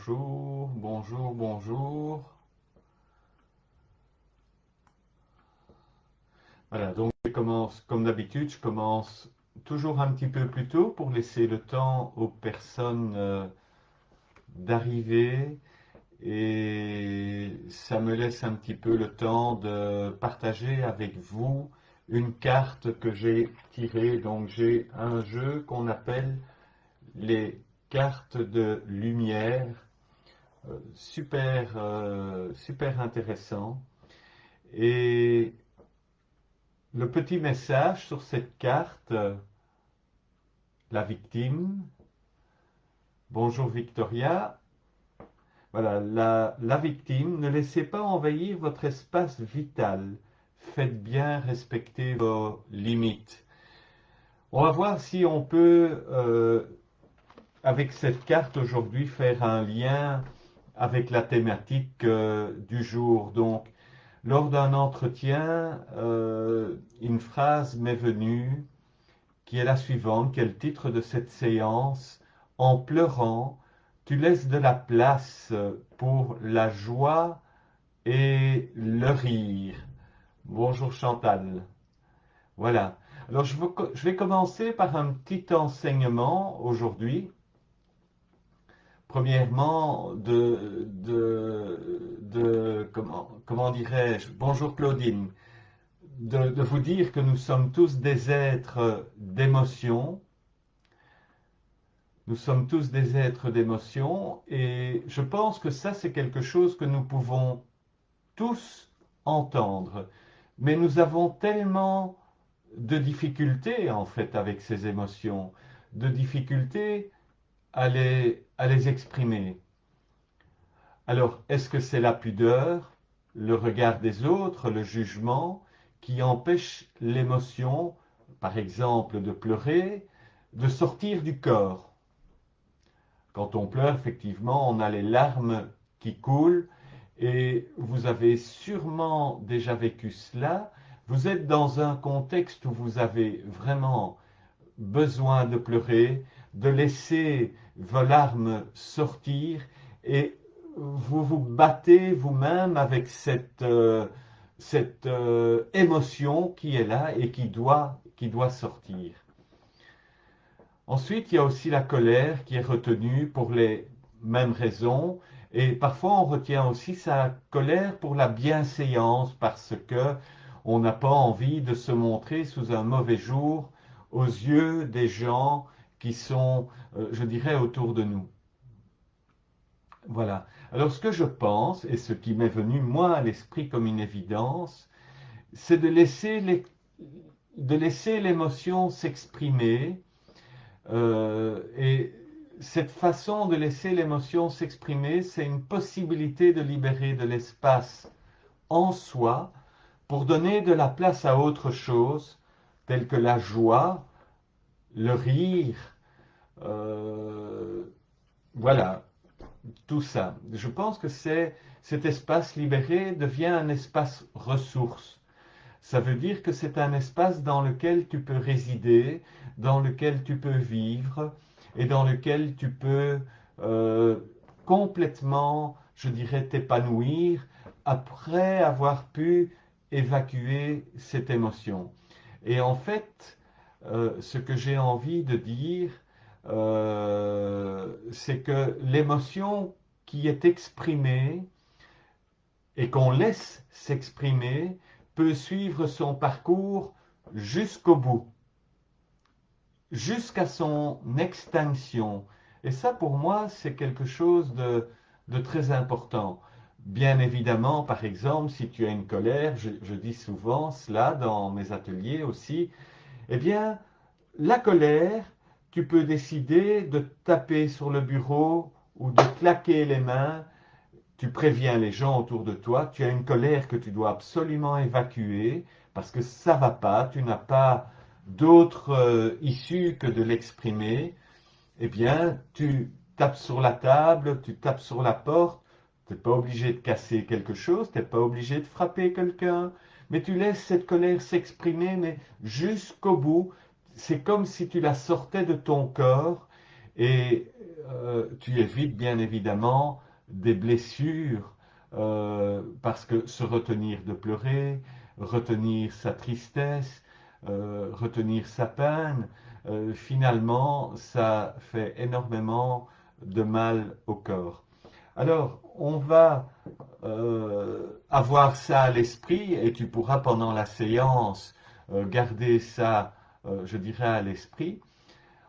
bonjour, bonjour, bonjour. Voilà, donc je commence, comme d'habitude, je commence toujours un petit peu plus tôt pour laisser le temps aux personnes d'arriver et ça me laisse un petit peu le temps de partager avec vous une carte que j'ai tirée. Donc j'ai un jeu qu'on appelle les cartes de lumière, super intéressant. Et le petit message sur cette carte, la victime, bonjour Victoria, voilà, la victime, ne laissez pas envahir votre espace vital, faites bien respecter vos limites. On va voir si on peut, avec cette carte aujourd'hui, faire un lien avec la thématique du jour. Donc, lors d'un entretien, une phrase m'est venue qui est la suivante, qui est le titre de cette séance. En pleurant, tu laisses de la place pour la joie et le rire. Bonjour Chantal. Voilà. Alors je vais commencer par un petit enseignement aujourd'hui. Premièrement, comment dirais-je, bonjour Claudine, de vous dire que nous sommes tous des êtres d'émotion. Nous sommes tous des êtres d'émotion et je pense que ça, c'est quelque chose que nous pouvons tous entendre. Mais nous avons tellement de difficultés, en fait, avec ces émotions, de difficultés à les exprimer. Alors, est-ce que c'est la pudeur, le regard des autres, le jugement, qui empêche l'émotion, par exemple, de pleurer, de sortir du corps? Quand on pleure, effectivement, on a les larmes qui coulent et vous avez sûrement déjà vécu cela. Vous êtes dans un contexte où vous avez vraiment besoin de pleurer, de laisser vos larmes sortir et vous vous battez vous-même avec cette émotion qui est là et qui doit sortir. Ensuite, il y a aussi la colère qui est retenue pour les mêmes raisons. Et parfois, on retient aussi sa colère pour la bienséance parce que on n'a pas envie de se montrer sous un mauvais jour aux yeux des gens qui sont, je dirais, autour de nous. Voilà. Alors, ce que je pense, et ce qui m'est venu, moi, à l'esprit comme une évidence, c'est de laisser l'émotion s'exprimer. Et cette façon de laisser l'émotion s'exprimer, c'est une possibilité de libérer de l'espace en soi pour donner de la place à autre chose, telle que la joie, le rire, euh, voilà, tout ça. Je pense que cet espace libéré devient un espace ressource. Ça veut dire que c'est un espace dans lequel tu peux résider, dans lequel tu peux vivre et dans lequel tu peux euh, complètement, je dirais, t'épanouir après avoir pu évacuer cette émotion. Et en fait, ce que j'ai envie de dire, c'est que l'émotion qui est exprimée et qu'on laisse s'exprimer peut suivre son parcours jusqu'au bout, jusqu'à son extinction. Et ça, pour moi, c'est quelque chose de très important. Bien évidemment, par exemple, si tu as une colère, je dis souvent cela dans mes ateliers aussi, eh bien, la colère, tu peux décider de taper sur le bureau ou de claquer les mains. Tu préviens les gens autour de toi, tu as une colère que tu dois absolument évacuer parce que ça va pas, tu n'as pas d'autre issue que de l'exprimer. Eh bien, tu tapes sur la table, tu tapes sur la porte, tu n'es pas obligé de casser quelque chose, tu n'es pas obligé de frapper quelqu'un, mais tu laisses cette colère s'exprimer, mais jusqu'au bout. C'est comme si tu la sortais de ton corps et tu évites bien évidemment des blessures parce que se retenir de pleurer, retenir sa tristesse, retenir sa peine, finalement, ça fait énormément de mal au corps. Alors, on va avoir ça à l'esprit et tu pourras pendant la séance garder ça, je dirais, à l'esprit.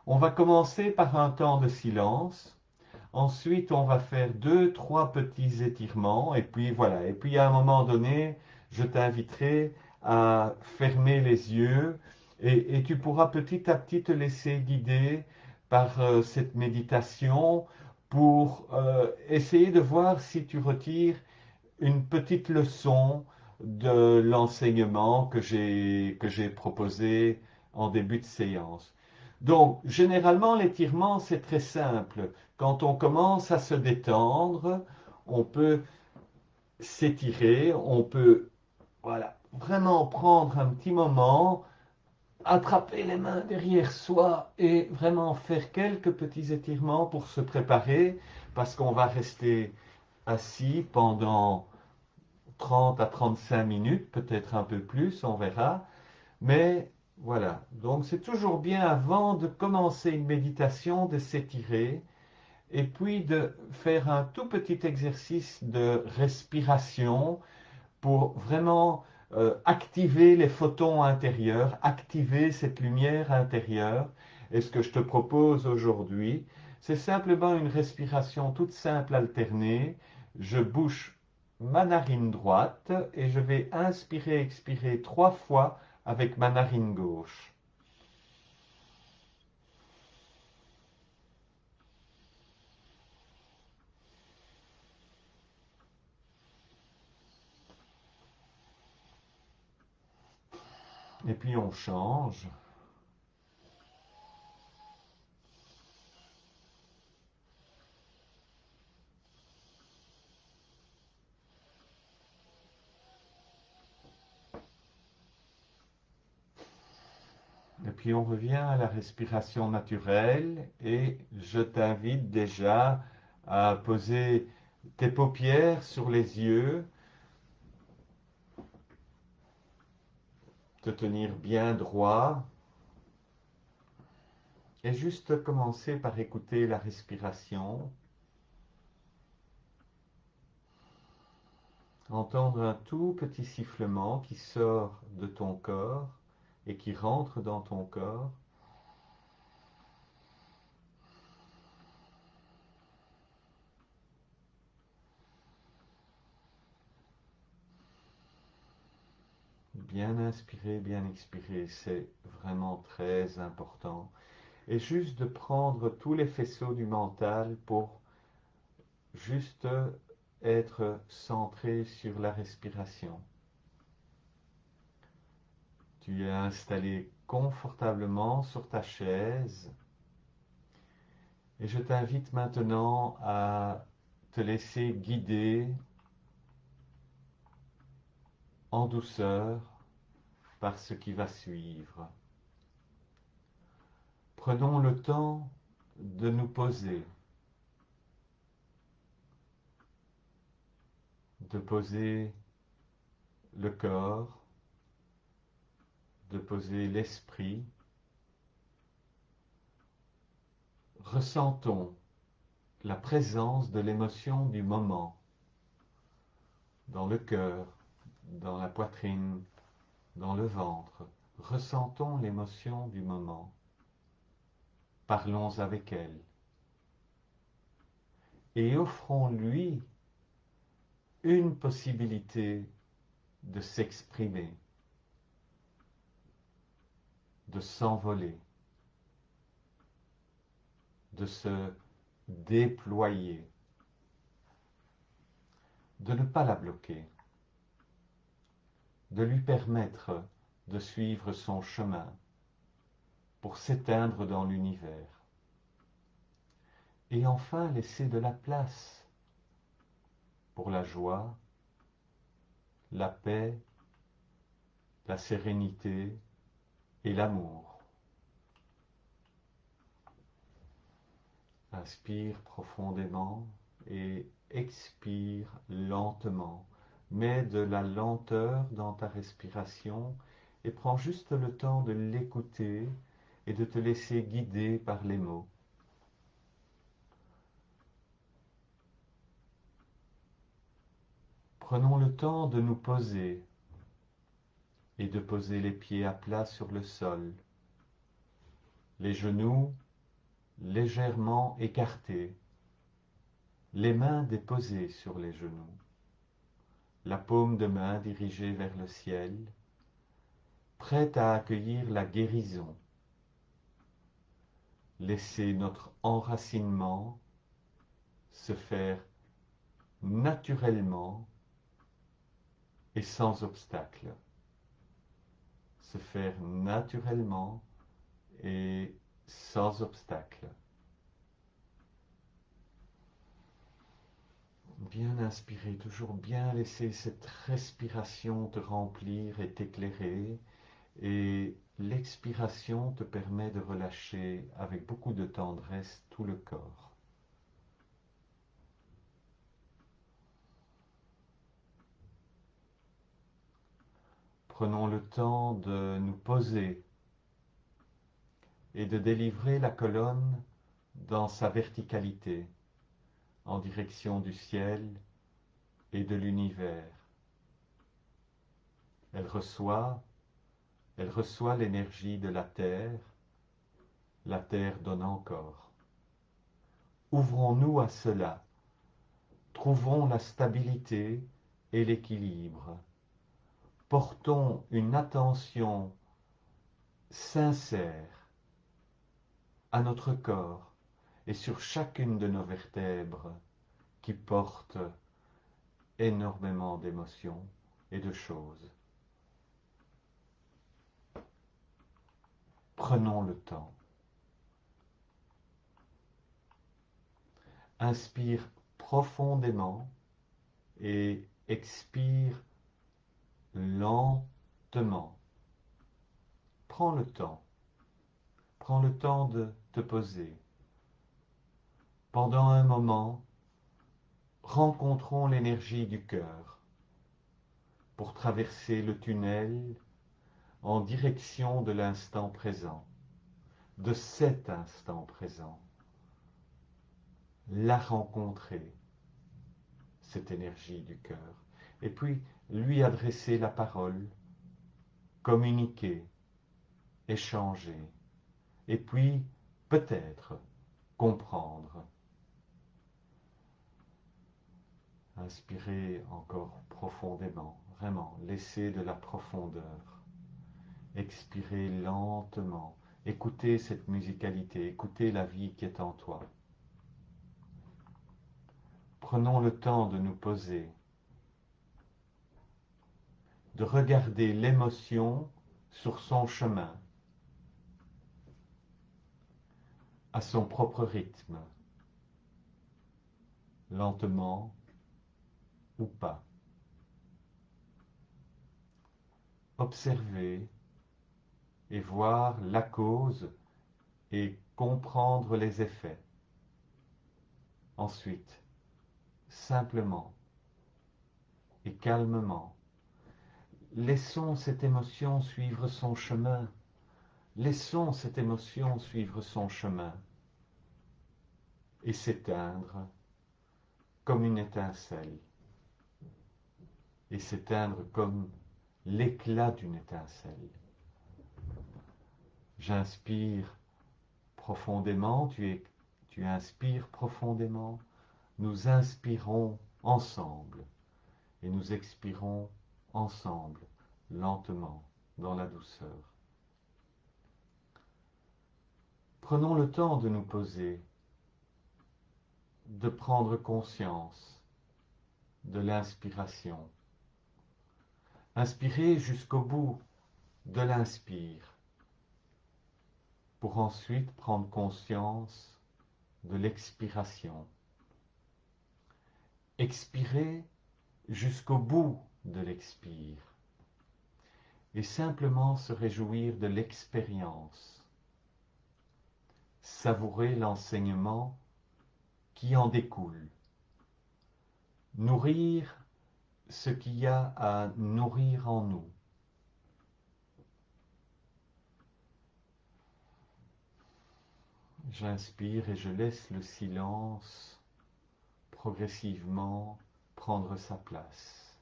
On va commencer par un temps de silence. Ensuite, on va faire deux, trois petits étirements. Et puis voilà. Et puis à un moment donné, je t'inviterai à fermer les yeux et tu pourras petit à petit te laisser guider par cette méditation pour essayer de voir si tu retires une petite leçon de l'enseignement que j'ai proposé en début de séance. Donc, généralement, l'étirement, c'est très simple. Quand on commence à se détendre, on peut s'étirer, on peut, voilà, vraiment prendre un petit moment, attraper les mains derrière soi et vraiment faire quelques petits étirements pour se préparer, parce qu'on va rester assis pendant 30 à 35 minutes, peut-être un peu plus, on verra. Mais voilà, donc c'est toujours bien avant de commencer une méditation de s'étirer et puis de faire un tout petit exercice de respiration pour vraiment activer les photons intérieurs, activer cette lumière intérieure. Et ce que je te propose aujourd'hui, c'est simplement une respiration toute simple alternée. Je bouche ma narine droite et je vais inspirer, expirer 3 fois avec ma narine gauche. Et puis on change. Et puis on revient à la respiration naturelle et je t'invite déjà à poser tes paupières sur les yeux, te tenir bien droit et juste commencer par écouter la respiration, entendre un tout petit sifflement qui sort de ton corps et qui rentre dans ton corps. Bien inspirer, bien expirer, c'est vraiment très important. Et juste de prendre tous les faisceaux du mental pour juste être centré sur la respiration. Tu es installé confortablement sur ta chaise et je t'invite maintenant à te laisser guider en douceur par ce qui va suivre. Prenons le temps de nous poser, de poser le corps, de poser l'esprit. Ressentons la présence de l'émotion du moment dans le cœur, dans la poitrine, dans le ventre. Ressentons l'émotion du moment. Parlons avec elle et offrons-lui une possibilité de s'exprimer, de s'envoler, de se déployer, de ne pas la bloquer, de lui permettre de suivre son chemin pour s'éteindre dans l'univers. Et enfin laisser de la place pour la joie, la paix, la sérénité et l'amour. Inspire profondément et expire lentement. Mets de la lenteur dans ta respiration et prends juste le temps de l'écouter et de te laisser guider par les mots. Prenons le temps de nous poser et de poser les pieds à plat sur le sol, les genoux légèrement écartés, les mains déposées sur les genoux, la paume de main dirigée vers le ciel, prête à accueillir la guérison. Laissez notre enracinement se faire naturellement et sans obstacle. Se faire naturellement et sans obstacle. Bien inspirer, toujours bien laisser cette respiration te remplir et t'éclairer. Et l'expiration te permet de relâcher avec beaucoup de tendresse tout le corps. Prenons le temps de nous poser et de délivrer la colonne dans sa verticalité, en direction du ciel et de l'univers. Elle reçoit l'énergie de la terre donne encore. Ouvrons-nous à cela, trouvons la stabilité et l'équilibre. Portons une attention sincère à notre corps et sur chacune de nos vertèbres qui portent énormément d'émotions et de choses. Prenons le temps. Inspire profondément et expire lentement. Prends le temps. Prends le temps de te poser. Pendant un moment, rencontrons l'énergie du cœur pour traverser le tunnel en direction de l'instant présent, de cet instant présent. La rencontrer, cette énergie du cœur, et puis lui adresser la parole, communiquer, échanger, et puis peut-être comprendre. Inspirez encore profondément, vraiment, laissez de la profondeur. Expirez lentement, écoutez cette musicalité, écoutez la vie qui est en toi. Prenons le temps de nous poser, de regarder l'émotion sur son chemin, à son propre rythme, lentement ou pas. Observer et voir la cause et comprendre les effets. Ensuite, simplement et calmement, laissons cette émotion suivre son chemin. Laissons cette émotion suivre son chemin et s'éteindre comme une étincelle et s'éteindre comme l'éclat d'une étincelle. J'inspire profondément, tu inspires profondément, nous inspirons ensemble et nous expirons ensemble, lentement, dans la douceur. Prenons le temps de nous poser, de prendre conscience de l'inspiration. Inspirez jusqu'au bout de l'inspire, pour ensuite prendre conscience de l'expiration. Expirez jusqu'au bout de l'expire et simplement se réjouir de l'expérience. Savourer l'enseignement qui en découle. Nourrir ce qu'il y a à nourrir en nous. J'inspire et je laisse le silence progressivement prendre sa place.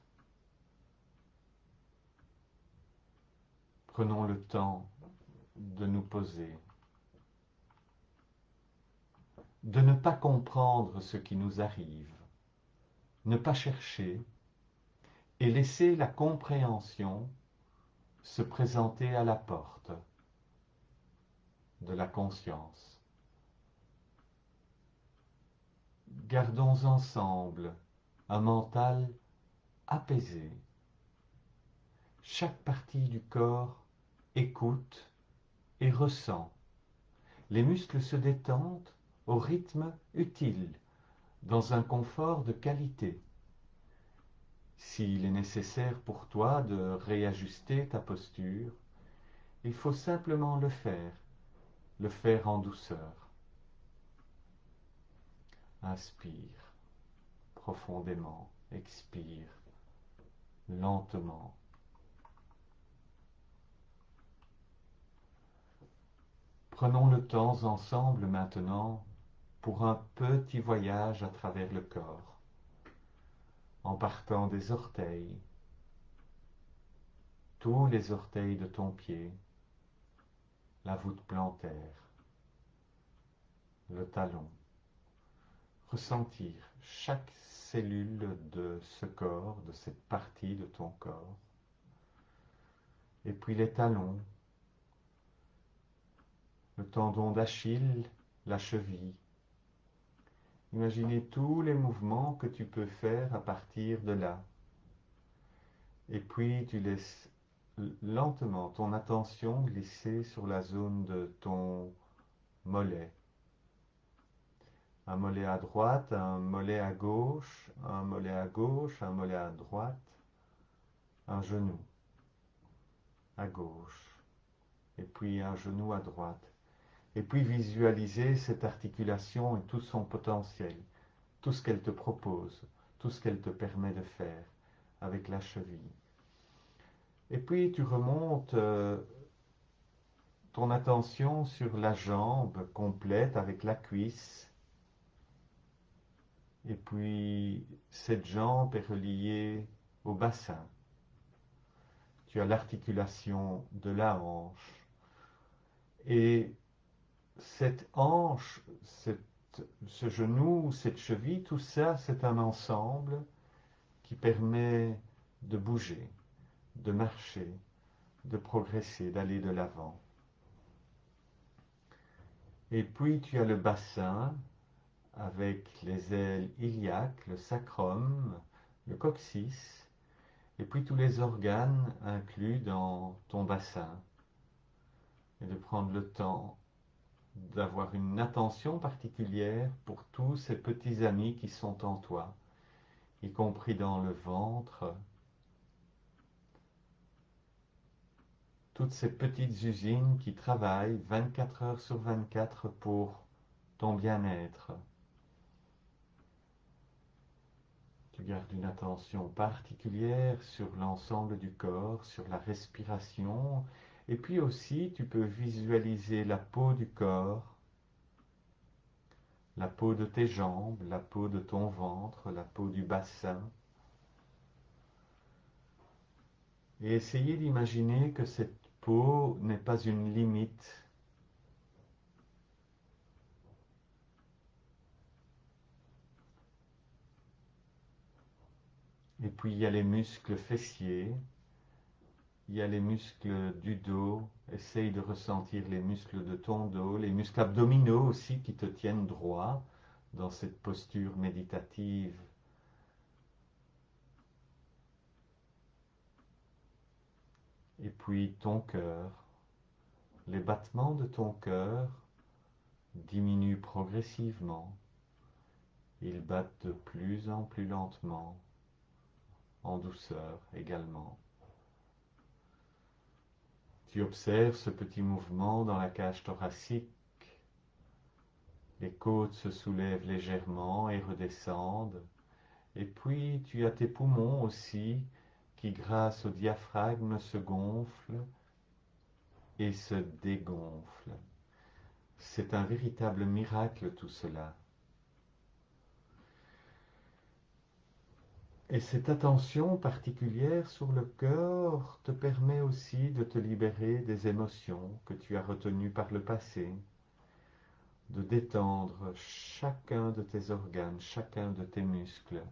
Prenons le temps de nous poser, de ne pas comprendre ce qui nous arrive, ne pas chercher et laisser la compréhension se présenter à la porte de la conscience. Gardons ensemble un mental apaisé. Chaque partie du corps écoute et ressent. Les muscles se détendent au rythme utile, dans un confort de qualité. S'il est nécessaire pour toi de réajuster ta posture, il faut simplement le faire en douceur. Inspire profondément, expire lentement. Prenons le temps ensemble maintenant pour un petit voyage à travers le corps, en partant des orteils, tous les orteils de ton pied, la voûte plantaire, le talon. Ressentir chaque cellule de ce corps, de cette partie de ton corps, et puis les talons, le tendon d'Achille, la cheville. Imaginez tous les mouvements que tu peux faire à partir de là. Et puis tu laisses lentement ton attention glisser sur la zone de ton mollet. Un mollet à droite, un mollet à gauche, un mollet à gauche, un mollet à droite, un genou à gauche, et puis un genou à droite. Et puis visualiser cette articulation et tout son potentiel, tout ce qu'elle te propose, tout ce qu'elle te permet de faire avec la cheville. Et puis tu remontes ton attention sur la jambe complète avec la cuisse. Et puis cette jambe est reliée au bassin. Tu as l'articulation de la hanche. Et cette hanche, ce genou, cette cheville, tout ça, c'est un ensemble qui permet de bouger, de marcher, de progresser, d'aller de l'avant. Et puis tu as le bassin avec les ailes iliaques, le sacrum, le coccyx, et puis tous les organes inclus dans ton bassin. Et de prendre le temps d'avoir une attention particulière pour tous ces petits amis qui sont en toi, y compris dans le ventre, toutes ces petites usines qui travaillent 24 heures sur 24 pour ton bien-être. Tu gardes une attention particulière sur l'ensemble du corps, sur la respiration, et puis aussi tu peux visualiser la peau du corps, la peau de tes jambes, la peau de ton ventre, la peau du bassin. Et essayer d'imaginer que cette peau n'est pas une limite. Et puis il y a les muscles fessiers, il y a les muscles du dos. Essaye de ressentir les muscles de ton dos, les muscles abdominaux aussi qui te tiennent droit dans cette posture méditative. Et puis ton cœur, les battements de ton cœur diminuent progressivement. Ils battent de plus en plus lentement, en douceur également. Tu observes ce petit mouvement dans la cage thoracique, Les côtes se soulèvent légèrement et redescendent. Et puis tu as tes poumons aussi qui, grâce au diaphragme, se gonflent et se dégonflent. C'est un véritable miracle tout cela. Et cette attention particulière sur le corps te permet aussi de te libérer des émotions que tu as retenues par le passé, de détendre chacun de tes organes, chacun de tes muscles.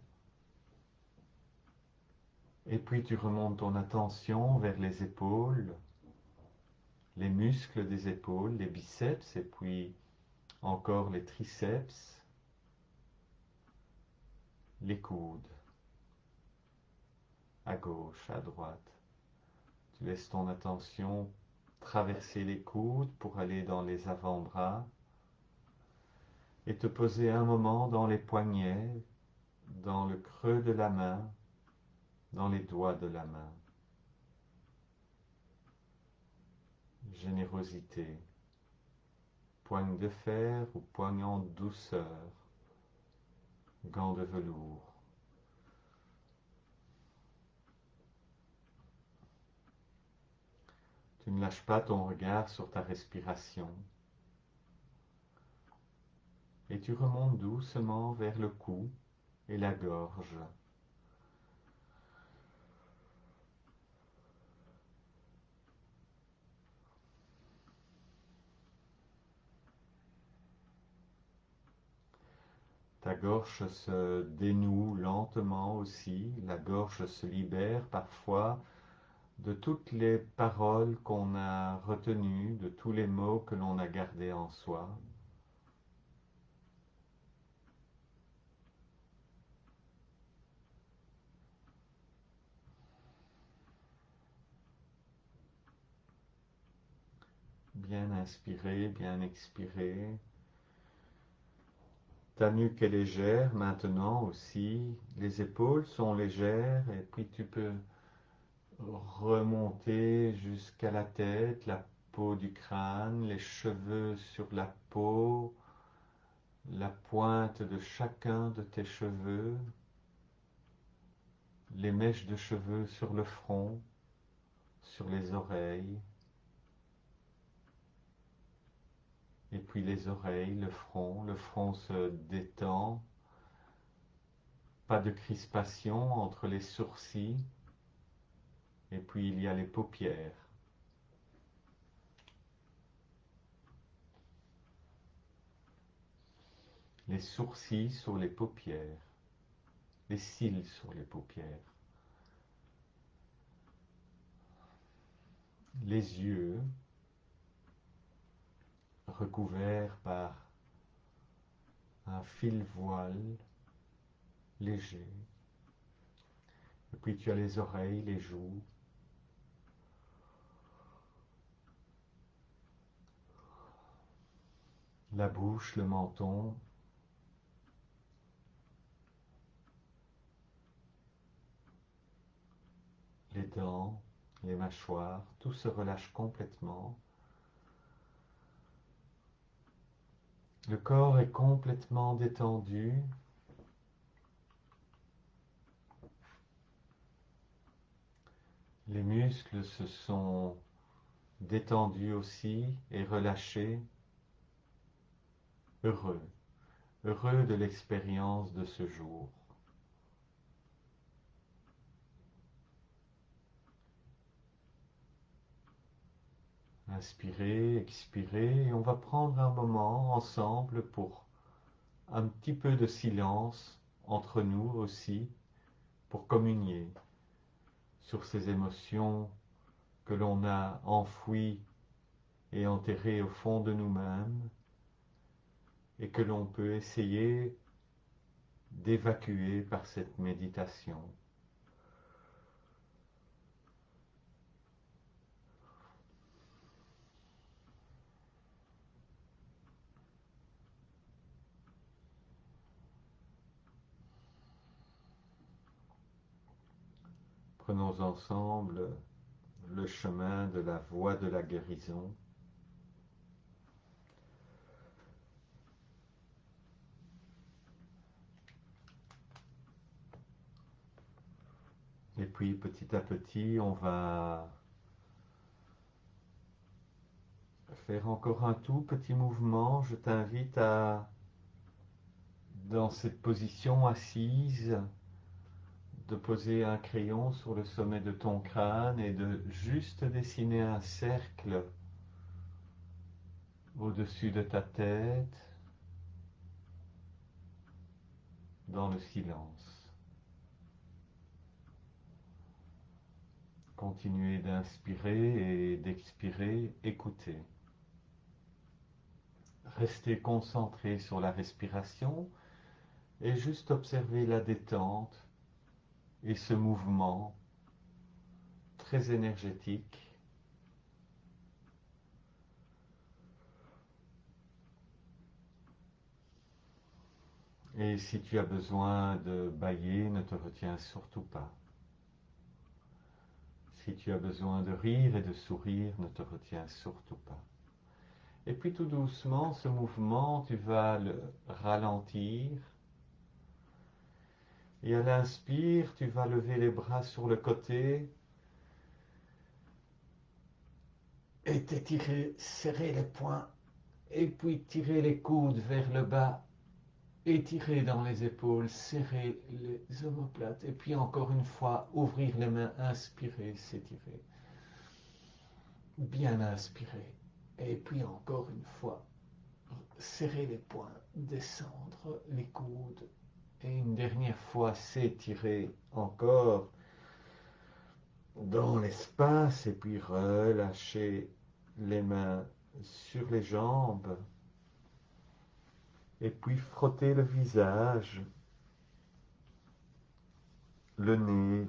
Et puis tu remontes ton attention vers les épaules, les muscles des épaules, les biceps, et puis encore les triceps, les coudes, à gauche, à droite. Tu laisses ton attention traverser les coudes pour aller dans les avant-bras et te poser un moment dans les poignets, dans le creux de la main, dans les doigts de la main. Générosité, poigne de fer ou poigne en douceur, gants de velours. Tu ne lâches pas ton regard sur ta respiration et tu remontes doucement vers le cou et la gorge. Ta gorge se dénoue lentement aussi, la gorge se libère parfois de toutes les paroles qu'on a retenues, de tous les mots que l'on a gardés en soi. Bien inspirer, bien expirer. Ta nuque est légère maintenant aussi, les épaules sont légères et puis tu peux remonter jusqu'à la tête, la peau du crâne, les cheveux sur la peau, la pointe de chacun de tes cheveux, les mèches de cheveux sur le front, sur les oreilles, et puis les oreilles, le front se détend, pas de crispation entre les sourcils, et puis il y a les paupières. Les sourcils sur les paupières, les cils sur les paupières, les yeux recouverts par un fil voile léger. Et puis tu as les oreilles, les joues, la bouche, le menton, les dents, les mâchoires, tout se relâche complètement. Le corps est complètement détendu. Les muscles se sont détendus aussi et relâchés. Heureux, heureux de l'expérience de ce jour. Inspirez, expirez, et on va prendre un moment ensemble pour un petit peu de silence entre nous aussi, pour communier sur ces émotions que l'on a enfouies et enterrées au fond de nous-mêmes et que l'on peut essayer d'évacuer par cette méditation. Prenons ensemble le chemin de la voie de la guérison. Et puis petit à petit, on va faire encore un tout petit mouvement. Je t'invite à, dans cette position assise, de poser un crayon sur le sommet de ton crâne et de juste dessiner un cercle au-dessus de ta tête dans le silence. Continuez d'inspirer et d'expirer, écoutez. Restez concentré sur la respiration et juste observer la détente et ce mouvement très énergétique. Et si tu as besoin de bâiller, ne te retiens surtout pas. Si tu as besoin de rire et de sourire, ne te retiens surtout pas. Et puis tout doucement, ce mouvement, tu vas le ralentir. Et à l'inspire, tu vas lever les bras sur le côté et t'étirer, serrer les poings. Et puis tirer les coudes vers le bas. Étirer dans les épaules, serrer les omoplates. Et puis encore une fois, ouvrir les mains, inspirer, s'étirer. Bien inspirer. Et puis encore une fois, serrer les poings, descendre les coudes. Et une dernière fois, s'étirer encore dans l'espace. Et puis relâcher les mains sur les jambes. Et puis frotter le visage, le nez,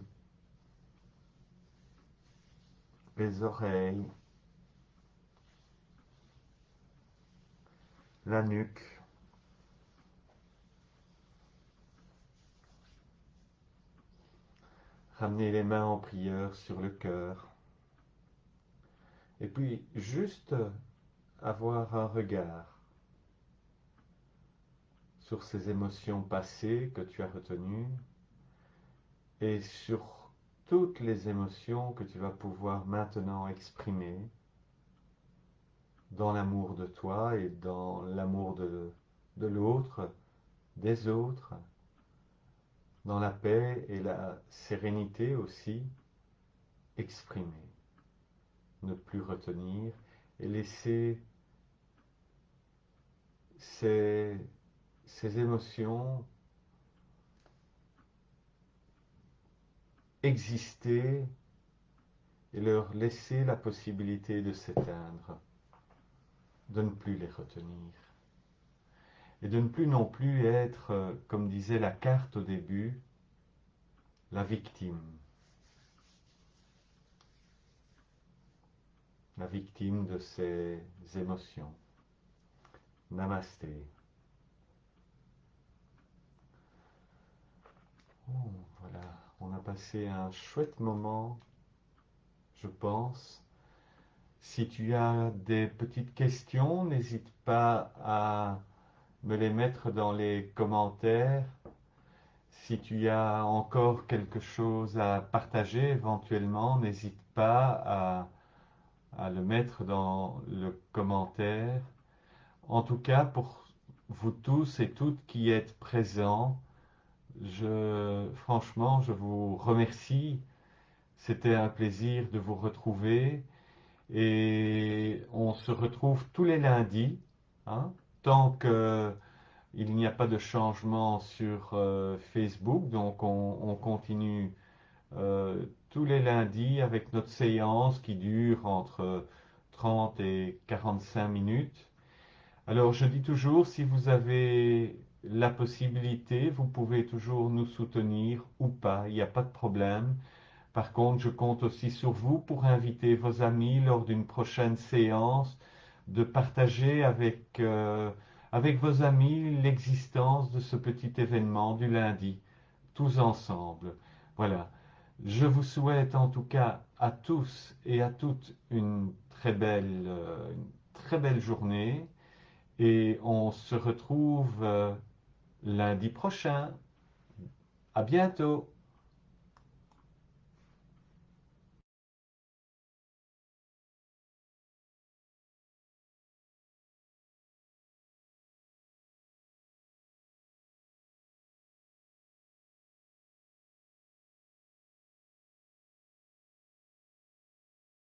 les oreilles, la nuque. Ramener les mains en prière sur le cœur. Et puis juste avoir un regard sur ces émotions passées que tu as retenues et sur toutes les émotions que tu vas pouvoir maintenant exprimer dans l'amour de toi et dans l'amour de l'autre, des autres, dans la paix et la sérénité aussi, exprimer, ne plus retenir et laisser ces émotions exister et leur laisser la possibilité de s'éteindre, de ne plus les retenir. Et de ne plus non plus être, comme disait la carte au début, la victime. La victime de ces émotions. Namasté. Oh, voilà, on a passé un chouette moment, je pense. Si tu as des petites questions, n'hésite pas à me les mettre dans les commentaires. Si tu as encore quelque chose à partager, éventuellement, n'hésite pas à le mettre dans le commentaire. En tout cas, pour vous tous et toutes qui êtes présents, franchement, je vous remercie. C'était un plaisir de vous retrouver et on se retrouve tous les lundis, hein, tant que il n'y a pas de changement sur Facebook, donc on continue tous les lundis avec notre séance qui dure entre 30 et 45 minutes. Alors je dis toujours, si vous avez la possibilité, vous pouvez toujours nous soutenir ou pas, il n'y a pas de problème. Par contre, je compte aussi sur vous pour inviter vos amis lors d'une prochaine séance, de partager avec vos amis l'existence de ce petit événement du lundi, tous ensemble. Voilà. Je vous souhaite en tout cas à tous et à toutes une très belle journée et on se retrouve lundi prochain. À bientôt.